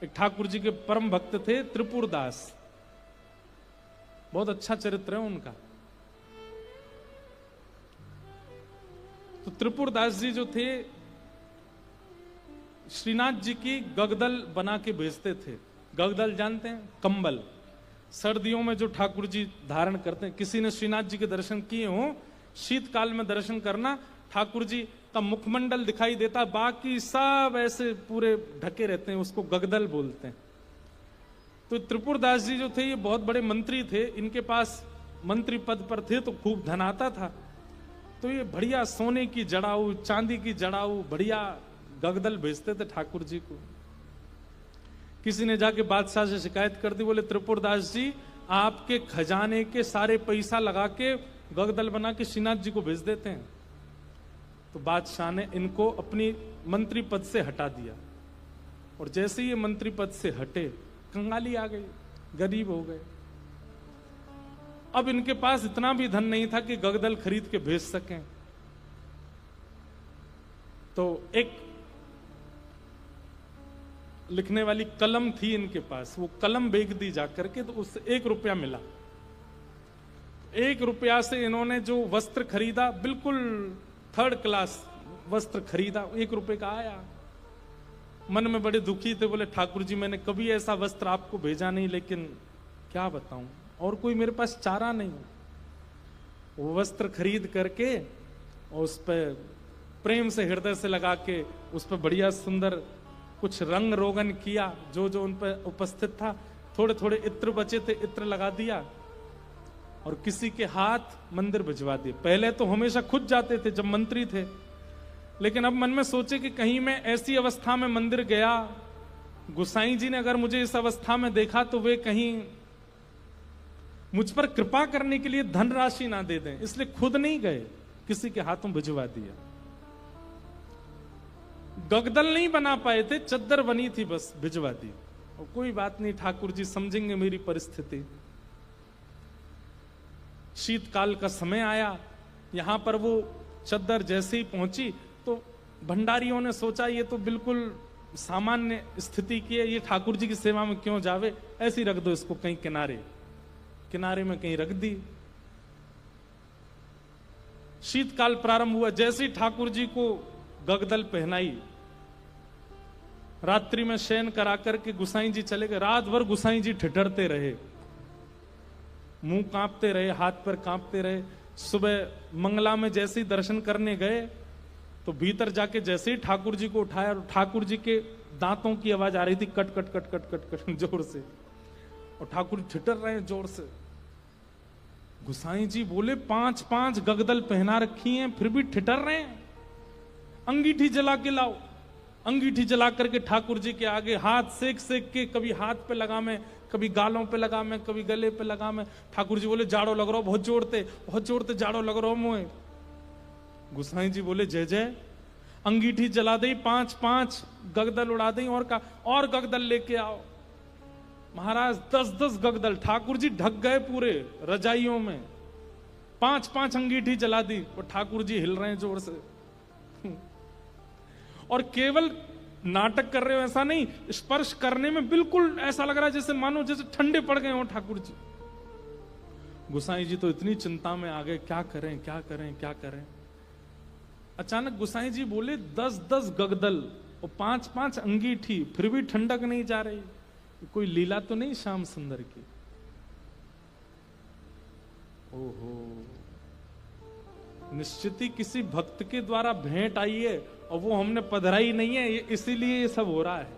एक ठाकुर जी के परम भक्त थे त्रिपुरदास, बहुत अच्छा चरित्र है उनका। तो त्रिपुरदास जी जो थे श्रीनाथ जी की गगदल बना के भेजते थे। गगदल जानते हैं? कंबल, सर्दियों में जो ठाकुर जी धारण करते हैं। किसी ने श्रीनाथ जी के दर्शन किए हो, शीतकाल में दर्शन करना, ठाकुर जी का मुखमंडल दिखाई देता, बाकी सब ऐसे पूरे ढके रहते हैं, उसको गगदल बोलते हैं। तो त्रिपुरदास जी जो थे ये बहुत बड़े मंत्री थे, इनके पास मंत्री पद पर थे तो खूब धन आता था। तो ये बढ़िया सोने की जड़ाऊ, चांदी की जड़ाऊ, बढ़िया गगदल भेजते थे ठाकुर जी को। किसी ने जाके बादशाह से शिकायत कर दी, बोले त्रिपुरदास जी आपके खजाने के सारे पैसा लगा के गगदल बना के श्रीनाथ जी को भेज देते हैं। तो बादशाह ने इनको अपनी मंत्री पद से हटा दिया, और जैसे ये मंत्री पद से हटे कंगाली आ गई, गरीब हो गए। अब इनके पास इतना भी धन नहीं था कि गगदल खरीद के भेज सकें। तो एक लिखने वाली कलम थी इनके पास, वो कलम बेच दी जाकर के, तो उससे 1 रुपया मिला। 1 रुपया से इन्होंने जो वस्त्र खरीदा, बिल्कुल 3rd क्लास वस्त्र खरीदा, 1 रुपए का आया। मन में बड़े दुखी थे, बोले ठाकुर जी मैंने कभी ऐसा वस्त्र आपको भेजा नहीं, लेकिन क्या बताऊं, और कोई मेरे पास चारा नहीं। वो वस्त्र खरीद करके और उस पर प्रेम से हृदय से लगा के उस पर बढ़िया सुंदर कुछ रंग रोगन किया, जो जो उन पर उपस्थित था। थोड़े थोड़े इत्र बचे थे, इत्र लगा दिया और किसी के हाथ मंदिर भिजवा दिए। पहले तो हमेशा खुद जाते थे जब मंत्री थे, लेकिन अब मन में सोचे कि कहीं मैं ऐसी अवस्था में मंदिर गया, गुसाई जी ने अगर मुझे इस अवस्था में देखा तो वे कहीं मुझ पर कृपा करने के लिए धनराशि ना दे दें, इसलिए खुद नहीं गए, किसी के हाथों भिजवा दिया। गगदल नहीं बना पाए थे, चद्दर बनी थी, बस भिजवा दी। और कोई बात नहीं, ठाकुर जी समझेंगे मेरी परिस्थिति। शीतकाल का समय आया, यहां पर वो चद्दर जैसे ही पहुंची तो भंडारियों ने सोचा ये तो बिल्कुल सामान्य स्थिति की है, ये ठाकुर जी की सेवा में क्यों जावे, ऐसे ही रख दो इसको कहीं किनारे, किनारे में कहीं रख दी। शीतकाल प्रारंभ हुआ, जैसे ही ठाकुर जी को गगदल पहनाई, रात्रि में शयन करा करके गुसाई जी चले गए। रात भर गुसाई जी ठिठरते रहे, मुंह कांपते रहे, हाथ पर कांपते रहे। सुबह मंगला में जैसे ही दर्शन करने गए तो भीतर जाके जैसे ही ठाकुर जी को उठाया, ठाकुर जी के दांतों की आवाज आ रही थी, cut cut cut cut cut cut जोर से, और ठाकुर जी ठिठर रहे हैं जोर से। गुसाई जी बोले 5-5 गगदल पहना रखी हैं फिर भी ठिठर रहे हैं, अंगीठी जला के लाओ। अंगीठी जला करके ठाकुर जी के आगे हाथ सेक सेक के, कभी हाथ पे लगा मैं, कभी गालों पे लगा मैं, कभी गले पे लगा मैं। ठाकुर जी बोले जाड़ो लग रहा हो, बहुत जोड़ते जाड़ो लग रहा हो मुझे। गुसाई जी बोले जय जय। अंगीठी जला दी, 5-5 गगदल उड़ा दी, और गगदल लेके आओ। महाराज 10-10 गगदल, ठाकुर जी ढक गए पूरे रजाइयों में। 5-5 अंगीठी जला दी और ठाकुर जी हिल रहे हैं जोर से। और केवल नाटक कर रहे हो ऐसा नहीं, स्पर्श करने में बिल्कुल ऐसा लग रहा है जैसे मानो जैसे ठंडे पड़ गए हो ठाकुर जी। गुसाई जी तो इतनी चिंता में आ गए, क्या करें क्या करें क्या करें। अचानक गुसाई जी बोले 10-10 गगदल और 5-5 अंगीठी, फिर भी ठंडक नहीं जा रही, कोई लीला तो नहीं श्याम सुंदर की। ओहो, निश्चित ही किसी भक्त के द्वारा भेंट आई है और वो हमने पधराई नहीं है, इसीलिए ये सब हो रहा है।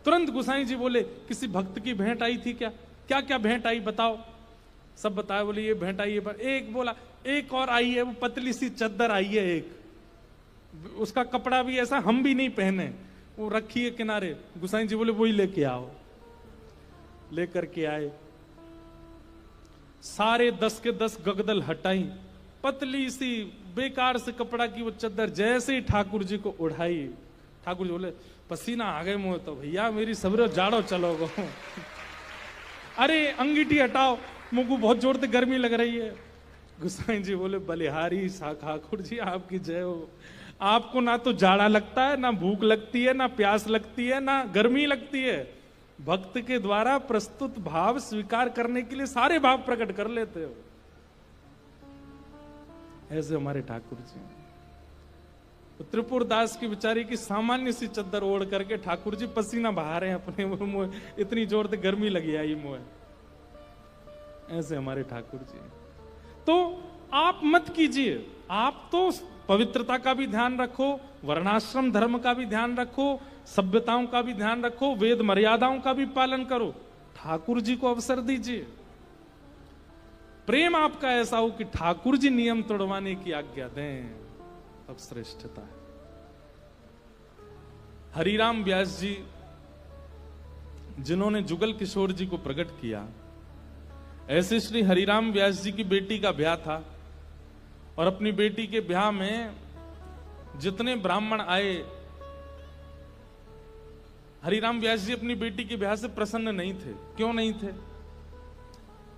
तुरंत गुसाई जी बोले किसी भक्त की भेंट आई थी क्या? क्या क्या भेंट आई बताओ। सब बताया, बोले ये भेंट आई है। पर एक बोला एक और आई है, वो पतली सी चद्दर आई है एक, उसका कपड़ा भी ऐसा हम भी नहीं पहने, वो रखी है किनारे। गुसाई जी बोले वही लेके आओ। लेकर के आए, सारे 10 के 10 गगदल हटाई, पतली सी बेकार से कपड़ा की वो चद्दर जैसे ही ठाकुर जी को उड़ाई, ठाकुर जी बोले पसीना आ गए मुंह, तो भैया मेरी सबरे जाड़ो चलोगो। अरे अंगीठी हटाओ, मुंह को बहुत जोर से गर्मी लग रही है। गुसाई जी बोले बलिहारी ठाकुर जी आपकी जय हो, आपको ना तो जाड़ा लगता है, ना भूख लगती है, ना प्यास लगती है, ना गर्मी लगती है। भक्त के द्वारा प्रस्तुत भाव स्वीकार करने के लिए सारे भाव प्रकट कर लेते हो। ऐसे हमारे ठाकुर जी। तो त्रिपुर दास की बेचारी की सामान्य सी चद्दर ओढ़ करके ठाकुर जी पसीना बहा रहे हैं अपने मुंह, इतनी जोर से गर्मी लगी आई मुंह। ऐसे हमारे ठाकुर जी। तो आप मत कीजिए, आप तो पवित्रता का भी ध्यान रखो, वर्णाश्रम धर्म का भी ध्यान रखो, सभ्यताओं का भी ध्यान रखो, वेद मर्यादाओं का भी पालन करो। ठाकुर जी को अवसर दीजिए। प्रेम आपका ऐसा हो कि ठाकुर जी नियम तोड़वाने की आज्ञा दें, तब श्रेष्ठता है। हरिराम व्यास जी जिन्होंने जुगल किशोर जी को प्रकट किया, ऐसे श्री हरिराम व्यास जी की बेटी का ब्याह था और अपनी बेटी के ब्याह में जितने ब्राह्मण आए, हरिराम व्यास जी अपनी बेटी के ब्याह से प्रसन्न नहीं थे। क्यों नहीं थे?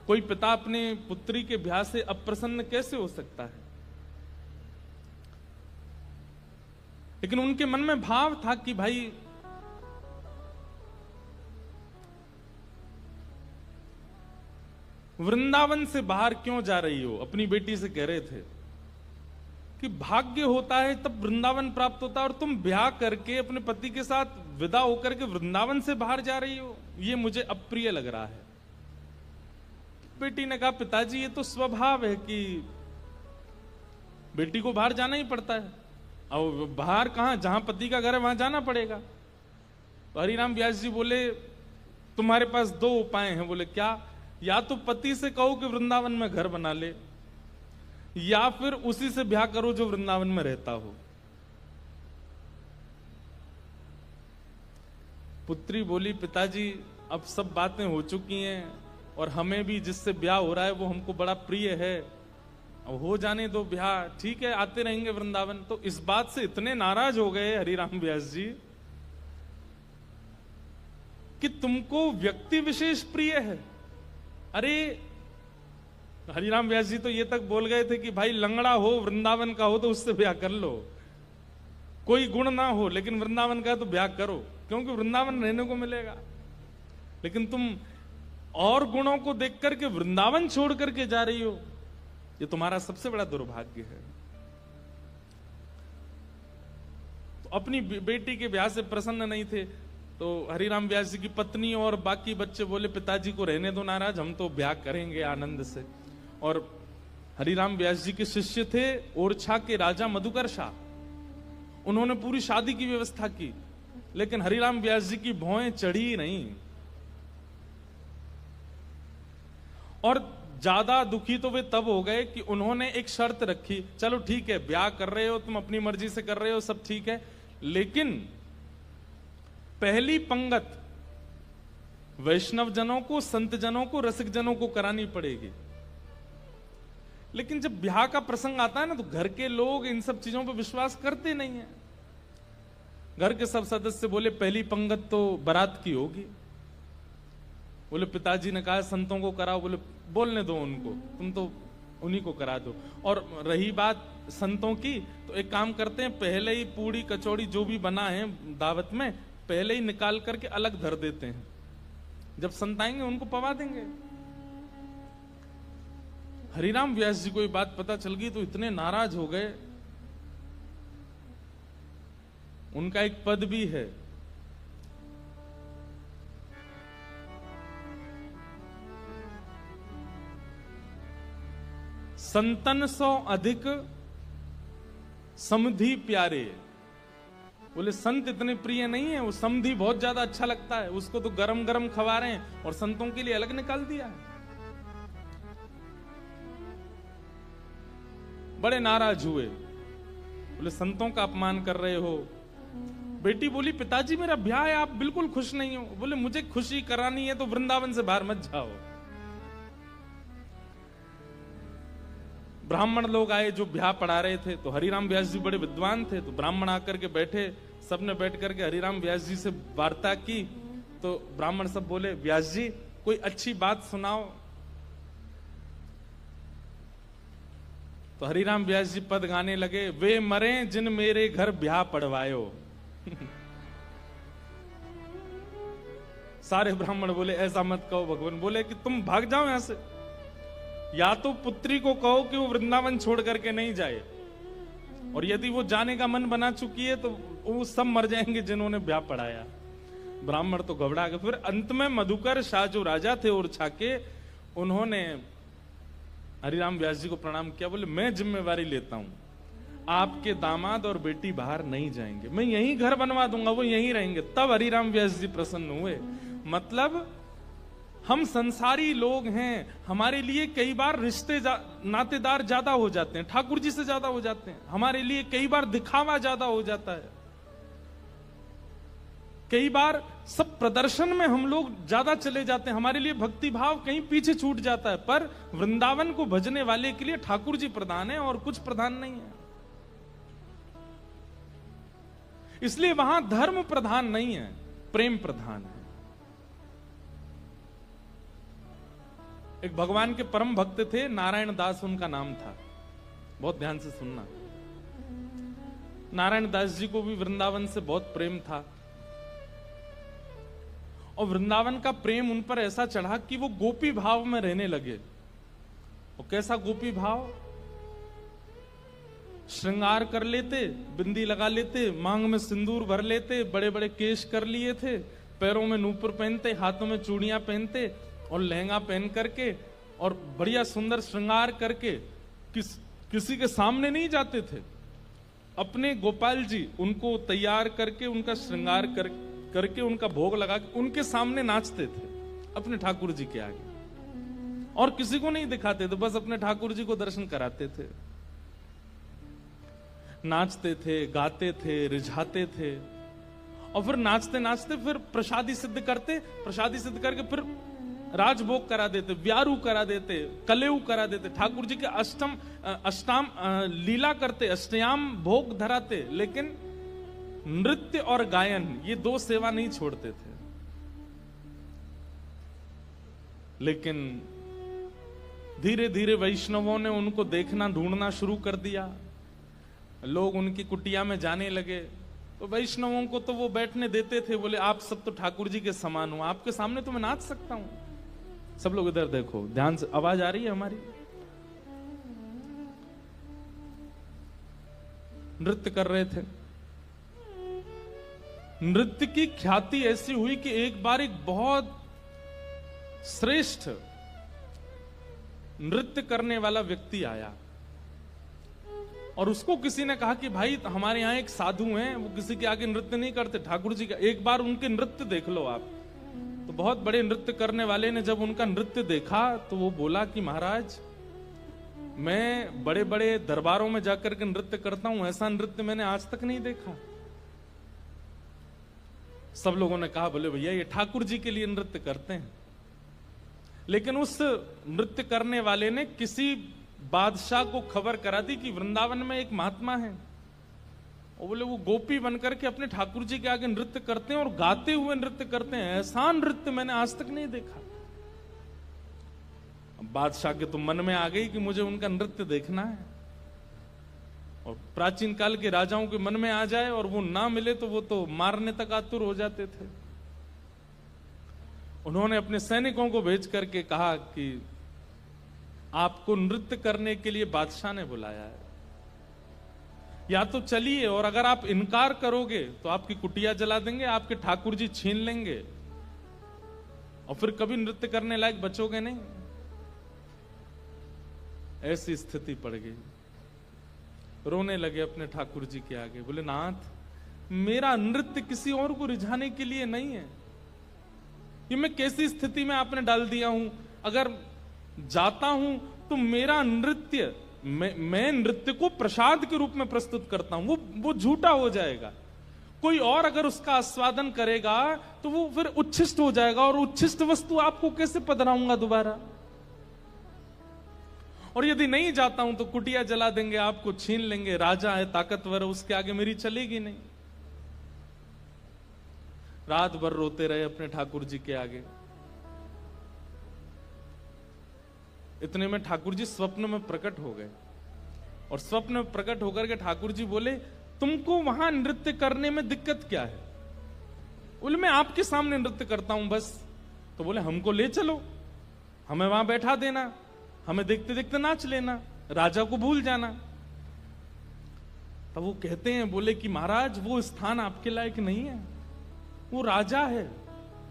कोई पिता अपने पुत्री के ब्याह से अप्रसन्न कैसे हो सकता है? लेकिन उनके मन में भाव था कि भाई वृंदावन से बाहर क्यों जा रही हो? अपनी बेटी से कह रहे थे कि भाग्य होता है तब वृंदावन प्राप्त होता है, और तुम ब्याह करके अपने पति के साथ विदा होकर के वृंदावन से बाहर जा रही हो, ये मुझे अप्रिय लग रहा है। बेटी ने कहा, पिताजी ये तो स्वभाव है कि बेटी को बाहर जाना ही पड़ता है, और बाहर कहां, जहां पति का घर है वहां जाना पड़ेगा। तो हरिराम व्यास जी बोले, तुम्हारे पास दो उपाय हैं। बोले क्या? या तो पति से कहो कि वृंदावन में घर बना ले, या फिर उसी से ब्याह करो जो वृंदावन में रहता हो। पुत्री बोली, पिताजी अब सब बातें हो चुकी हैं और हमें भी जिससे ब्याह हो रहा है वो हमको बड़ा प्रिय है, अब हो जाने दो ब्याह, ठीक है आते रहेंगे वृंदावन। तो इस बात से इतने नाराज हो गए हरिराम व्यास जी कि तुमको व्यक्ति विशेष प्रिय है। अरे हरिराम व्यास जी तो ये तक बोल गए थे कि भाई लंगड़ा हो, वृंदावन का हो तो उससे ब्याह कर लो, कोई गुण ना हो लेकिन वृंदावन का है तो ब्याह करो, क्योंकि वृंदावन रहने को मिलेगा। लेकिन तुम और गुणों को देख करके वृंदावन छोड़ करके जा रही हो, ये तुम्हारा सबसे बड़ा दुर्भाग्य है। तो अपनी बेटी के ब्याह से प्रसन्न नहीं थे, तो हरिराम व्यास जी की पत्नी और बाकी बच्चे बोले, पिताजी को रहने दो नाराज, हम तो ब्याह करेंगे आनंद से। और हरिराम व्यास जी के शिष्य थे ओरछा के राजा मधुकर शाह, उन्होंने पूरी शादी की व्यवस्था की, लेकिन हरिराम व्यास जी की भौएं चढ़ी नहीं। और ज्यादा दुखी तो वे तब हो गए कि उन्होंने एक शर्त रखी, चलो ठीक है ब्याह कर रहे हो तुम, अपनी मर्जी से कर रहे हो, सब ठीक है, लेकिन पहली पंगत वैष्णव जनों को, संत जनों को, रसिक जनों को करानी पड़ेगी। लेकिन जब ब्याह का प्रसंग आता है ना, तो घर के लोग इन सब चीजों पर विश्वास करते नहीं है। घर के सब सदस्य बोले, पहली पंगत तो बारात की होगी। बोले पिताजी ने कहा संतों को कराओ। बोले बोलने दो उनको, तुम तो उन्हीं को करा दो। और रही बात संतों की, तो एक काम करते हैं, पहले ही पूड़ी कचौड़ी जो भी बना है दावत में, पहले ही निकाल करके अलग धर देते हैं, जब संत आएंगे उनको पवा देंगे। हरिराम व्यास जी को ये बात पता चल गई तो इतने नाराज हो गए। उनका एक पद भी है, संतन सो अधिक समधि प्यारे। बोले संत इतने प्रिय नहीं है, वो समधि बहुत ज्यादा अच्छा लगता है, उसको तो गरम गरम खवा रहे हैं और संतों के लिए अलग निकाल दिया है। बड़े नाराज हुए, बोले संतों का अपमान कर रहे हो। बेटी बोली, पिताजी मेरा ब्याह है, आप बिल्कुल खुश नहीं हो। बोले मुझे खुशी करानी है तो वृंदावन से बाहर मत जाओ। ब्राह्मण लोग आए जो ब्याह पढ़ा रहे थे, तो हरिराम व्यास जी बड़े विद्वान थे, तो ब्राह्मण आकर के बैठे, सबने बैठ करके हरिराम व्यास जी से वार्ता की। तो ब्राह्मण सब बोले, व्यास जी कोई अच्छी बात सुनाओ। तो हरिराम व्यास जी पद गाने लगे, वे मरे जिन मेरे घर ब्याह पड़वायो। सारे ब्राह्मण बोले ऐसा मत कहो। भगवान बोले कि तुम भाग जाओ यहां से, या तो पुत्री को कहो कि वो वृंदावन छोड़ करके नहीं जाए, और यदि वो जाने का मन बना चुकी है तो वो सब मर जाएंगे जिन्होंने ब्याह पढ़ाया। ब्राह्मण तो घबरा गए। फिर अंत में मधुकर शाह जो राजा थे ओरछा के, उन्होंने हरिराम व्यास जी को प्रणाम किया। बोले मैं जिम्मेवारी लेता हूं, आपके दामाद और बेटी बाहर नहीं जाएंगे, मैं यहीं घर बनवा दूंगा, वो यहीं रहेंगे। तब हरिराम व्यास जी प्रसन्न हुए। मतलब हम संसारी लोग हैं, हमारे लिए कई बार रिश्ते नातेदार ज्यादा हो जाते हैं, ठाकुर जी से ज्यादा हो जाते हैं। हमारे लिए कई बार दिखावा ज्यादा हो जाता है, कई बार सब प्रदर्शन में हम लोग ज्यादा चले जाते हैं, हमारे लिए भक्ति भाव कहीं पीछे छूट जाता है। पर वृंदावन को भजने वाले के लिए ठाकुर जी प्रधान है और कुछ प्रधान नहीं है। इसलिए वहां धर्म प्रधान नहीं है, प्रेम प्रधान है। एक भगवान के परम भक्त थे, नारायण दास उनका नाम था। बहुत ध्यान से सुनना। नारायण दास जी को भी वृंदावन से बहुत प्रेम था, और वृंदावन का प्रेम उन पर ऐसा चढ़ा कि वो गोपी भाव में रहने लगे। और कैसा गोपी भाव? श्रृंगार कर लेते, बिंदी लगा लेते, मांग में सिंदूर भर लेते, बड़े बड़े केश कर लिए थे, पैरों में नूपुर पहनते, हाथों में चूड़ियां पहनते और लहंगा पहन करके और बढ़िया सुंदर श्रृंगार करके किसी के सामने नहीं जाते थे। अपने गोपाल जी उनको तैयार करके, उनका श्रृंगार करके उनका भोग लगा के उनके सामने नाचते थे, अपने ठाकुर जी के आगे। और किसी को नहीं दिखाते थे, बस अपने ठाकुर जी को दर्शन कराते थे। नाचते थे, गाते थे, रिझाते थे, और फिर नाचते नाचते फिर प्रसादी सिद्ध करते, प्रसादी सिद्ध करके फिर राजभोग करा देते, व्यारू करा देते, कलेऊ करा देते, ठाकुर जी के अष्टाम लीला करते, अष्टयाम भोग धराते। लेकिन नृत्य और गायन ये दो सेवा नहीं छोड़ते थे। लेकिन धीरे धीरे वैष्णवों ने उनको देखना, ढूंढना शुरू कर दिया। लोग उनकी कुटिया में जाने लगे, तो वैष्णवों को तो वो बैठने देते थे। बोले आप सब तो ठाकुर जी के समान हो, आपके सामने तो मैं नाच सकता हूं। सब लोग इधर देखो, ध्यान से, आवाज आ रही है हमारी? नृत्य कर रहे थे। नृत्य की ख्याति ऐसी हुई कि एक बार एक बहुत श्रेष्ठ नृत्य करने वाला व्यक्ति आया, और उसको किसी ने कहा कि भाई हमारे यहाँ एक साधु हैं, वो किसी के आगे नृत्य नहीं करते, ठाकुर जी का, एक बार उनके नृत्य देख लो आप। तो बहुत बड़े नृत्य करने वाले ने जब उनका नृत्य देखा तो वो बोला कि महाराज, मैं बड़े बड़े दरबारों में जाकर के नृत्य करता हूं, ऐसा नृत्य मैंने आज तक नहीं देखा। सब लोगों ने कहा बोले भैया ये ठाकुर जी के लिए नृत्य करते हैं। लेकिन उस नृत्य करने वाले ने किसी बादशाह को खबर करा दी कि वृंदावन में एक महात्मा है, और बोले वो गोपी बनकर के अपने ठाकुर जी के आगे नृत्य करते हैं और गाते हुए नृत्य करते हैं, ऐसा नृत्य मैंने आज तक नहीं देखा। बादशाह के तो मन में आ गई कि मुझे उनका नृत्य देखना है, और प्राचीन काल के राजाओं के मन में आ जाए और वो ना मिले तो वो तो मारने तक आतुर हो जाते थे। उन्होंने अपने सैनिकों को भेज करके कहा कि आपको नृत्य करने के लिए बादशाह ने बुलाया है, या तो चलिए, और अगर आप इनकार करोगे तो आपकी कुटिया जला देंगे, आपके ठाकुर जी छीन लेंगे, और फिर कभी नृत्य करने लायक बचोगे नहीं। ऐसी स्थिति पड़ गई। रोने लगे अपने ठाकुर जी के आगे, बोले नाथ मेरा नृत्य किसी और को रिझाने के लिए नहीं है, ये मैं कैसी स्थिति में आपने डाल दिया हूं। अगर जाता हूं तो मेरा नृत्य, मैं नृत्य को प्रसाद के रूप में प्रस्तुत करता हूं, वो झूठा हो जाएगा। कोई और अगर उसका आस्वादन करेगा तो वो फिर उच्छिष्ट हो जाएगा, और उच्छिष्ट वस्तु आपको कैसे पधराऊंगा दोबारा। और यदि नहीं जाता हूं तो कुटिया जला देंगे, आपको छीन लेंगे, राजा है ताकतवर है, उसके आगे मेरी चलेगी नहीं। रात भर रोते रहे अपने ठाकुर जी के आगे। इतने में ठाकुर जी स्वप्न में प्रकट हो गए। और स्वप्न में प्रकट होकर के ठाकुर जी बोले, तुमको वहां नृत्य करने में दिक्कत क्या है? बोले, मैं आपके सामने नृत्य करता हूं बस। तो बोले, हमको ले चलो, हमें वहां बैठा देना, हमें देखते देखते नाच लेना, राजा को भूल जाना। तब वो कहते हैं, बोले कि महाराज वो स्थान आपके लायक नहीं है, वो राजा है,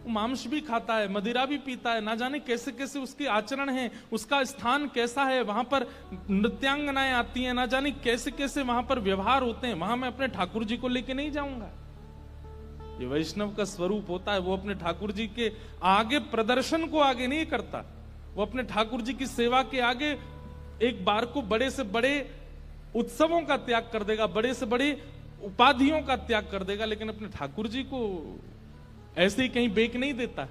वो मांस भी खाता है, मदिरा भी पीता है, ना जाने कैसे कैसे उसके आचरण है, उसका स्थान कैसा है, वहां पर नृत्यांगनाएं आती हैं, ना जाने कैसे कैसे वहां पर व्यवहार होते हैं, वहां मैं अपने ठाकुर जी को लेके नहीं जाऊंगा। ये वैष्णव का स्वरूप होता है, वो अपने ठाकुर जी के आगे प्रदर्शन को आगे नहीं करता, वो अपने ठाकुर जी की सेवा के आगे एक बार को बड़े से बड़े उत्सवों का त्याग कर देगा, बड़े से बड़े उपाधियों का त्याग कर देगा, लेकिन अपने ठाकुर जी को ऐसे ही कहीं बेक नहीं देता है।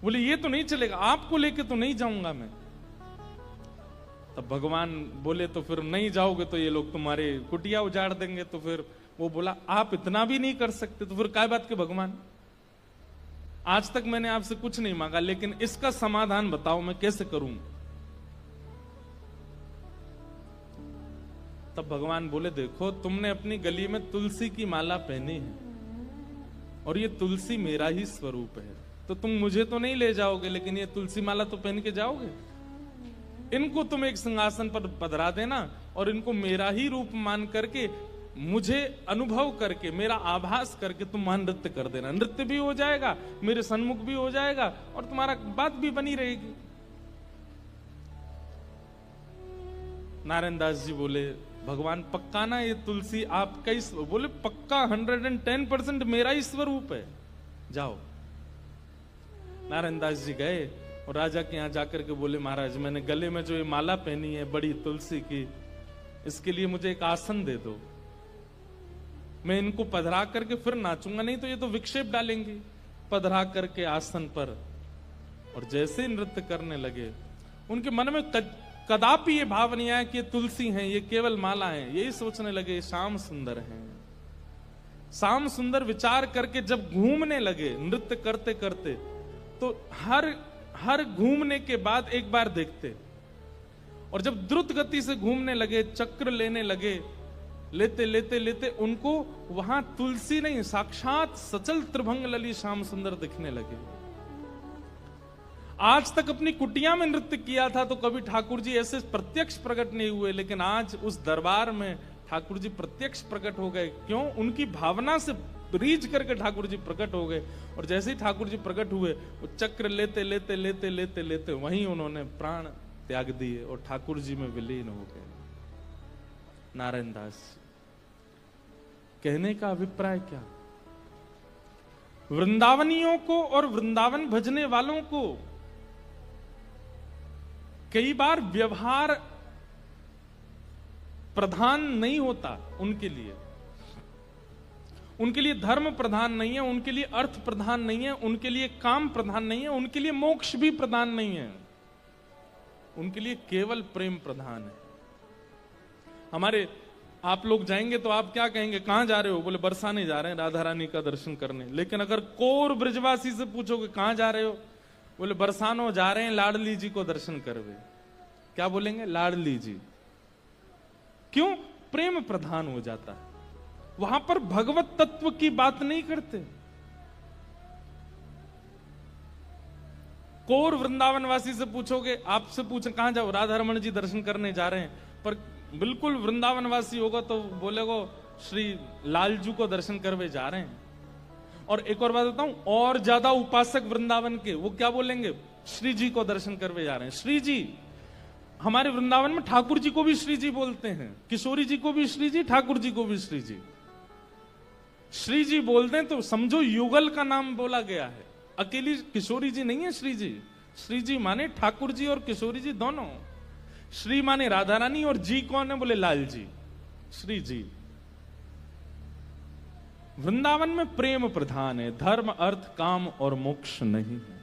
बोले, ये तो नहीं चलेगा, आपको लेके तो नहीं जाऊंगा मैं। तब भगवान बोले, तो फिर नहीं जाओगे तो ये लोग तुम्हारे कुटिया उजाड़ देंगे। तो फिर वो बोला, आप इतना भी नहीं कर सकते तो फिर काय बात के भगवान, आज तक मैंने आपसे कुछ नहीं मांगा, लेकिन इसका समाधान बताओ मैं कैसे करूं। तब भगवान बोले, देखो तुमने अपनी गली में तुलसी की माला पहनी है और ये तुलसी मेरा ही स्वरूप है, तो तुम मुझे तो नहीं ले जाओगे, लेकिन ये तुलसी माला तो पहन के जाओगे। इनको तुम एक सिंहासन पर पधरा देना और इनको मेरा ही रूप मान करके, मुझे अनुभव करके, मेरा आभास करके तुम वहां नृत्य कर देना। नृत्य भी हो जाएगा, मेरे सन्मुख भी हो जाएगा और तुम्हारा बात भी बनी रहेगी। नारायण दास जी बोले, भगवान पक्का ना ये तुलसी आपका ही? बोले, पक्का 110% मेरा ही स्वरूप है, जाओ। नारायण दास जी गए और राजा के यहां जाकर के बोले, महाराज मैंने गले में जो ये माला पहनी है बड़ी तुलसी की, इसके लिए मुझे एक आसन दे दो, मैं इनको पधरा करके फिर नाचूंगा, नहीं तो ये तो विक्षेप डालेंगे। पधरा करके आसन पर और जैसे ही नृत्य करने लगे, उनके मन में कदापि ये भाव नहीं आया कि ये तुलसी हैं, ये केवल माला है, यही सोचने लगे श्याम सुंदर हैं। श्याम सुंदर विचार करके जब घूमने लगे नृत्य करते करते, तो हर घूमने के बाद एक बार देखते, और जब द्रुत गति से घूमने लगे, चक्र लेने लगे, लेते लेते लेते उनको वहां तुलसी नहीं, साक्षात सचल त्रिभंग लली श्याम सुंदर दिखने लगे। आज तक अपनी कुटिया में नृत्य किया था तो कभी ठाकुर जी ऐसे प्रत्यक्ष प्रकट नहीं हुए, लेकिन आज उस दरबार में ठाकुर जी प्रत्यक्ष प्रकट हो गए। क्यों? उनकी भावना से रीझ करके ठाकुर जी प्रकट हो गए, और जैसे ही ठाकुर जी प्रकट हुए, वो चक्र लेते लेते लेते लेते लेते वहीं उन्होंने प्राण त्याग दिए और ठाकुर जी में विलीन हो गए। नारायण दास कहने का अभिप्राय क्या? वृंदावनियों को और वृंदावन भजने वालों को कई बार व्यवहार प्रधान नहीं होता, उनके लिए धर्म प्रधान नहीं है, उनके लिए अर्थ प्रधान नहीं है, उनके लिए काम प्रधान नहीं है, उनके लिए मोक्ष भी प्रधान नहीं है, उनके लिए केवल प्रेम प्रधान है। हमारे आप लोग जाएंगे तो आप क्या कहेंगे, कहां जा रहे हो? बोले, बरसाने जा रहे हैं, राधा रानी का दर्शन करने। लेकिन अगर कोर ब्रजवासी से पूछोगे कहां जा रहे हो, बोले बरसानो जा रहे हैं लाडली जी को दर्शन करवे। क्या बोलेंगे? लाडली जी। क्यों? प्रेम प्रधान हो जाता है, वहां पर भगवत तत्व की बात नहीं करते। कोर वृंदावनवासी से पूछोगे, आपसे पूछे कहां जाओ, राधा रमन जी दर्शन करने जा रहे हैं, पर बिल्कुल वृंदावनवासी होगा तो बोलेगो श्री लालजू को दर्शन करवे जा रहे हैं। और एक और बात बताऊं, और ज्यादा उपासक वृंदावन के, वो क्या बोलेंगे? श्री जी को दर्शन करवे जा रहे हैं। श्री जी, हमारे वृंदावन में ठाकुर जी को भी श्री जी बोलते हैं, किशोरी जी को भी श्री जी, ठाकुर जी को भी श्री जी। श्री जी बोलते हैं तो समझो युगल का नाम बोला गया है, अकेली किशोरी जी नहीं है श्री जी। श्री जी माने ठाकुर जी और किशोरी जी दोनों। श्री माने राधा रानी और जी कौन है? बोले लाल जी, श्री जी। वृंदावन में प्रेम प्रधान है, धर्म अर्थ काम और मोक्ष नहीं है।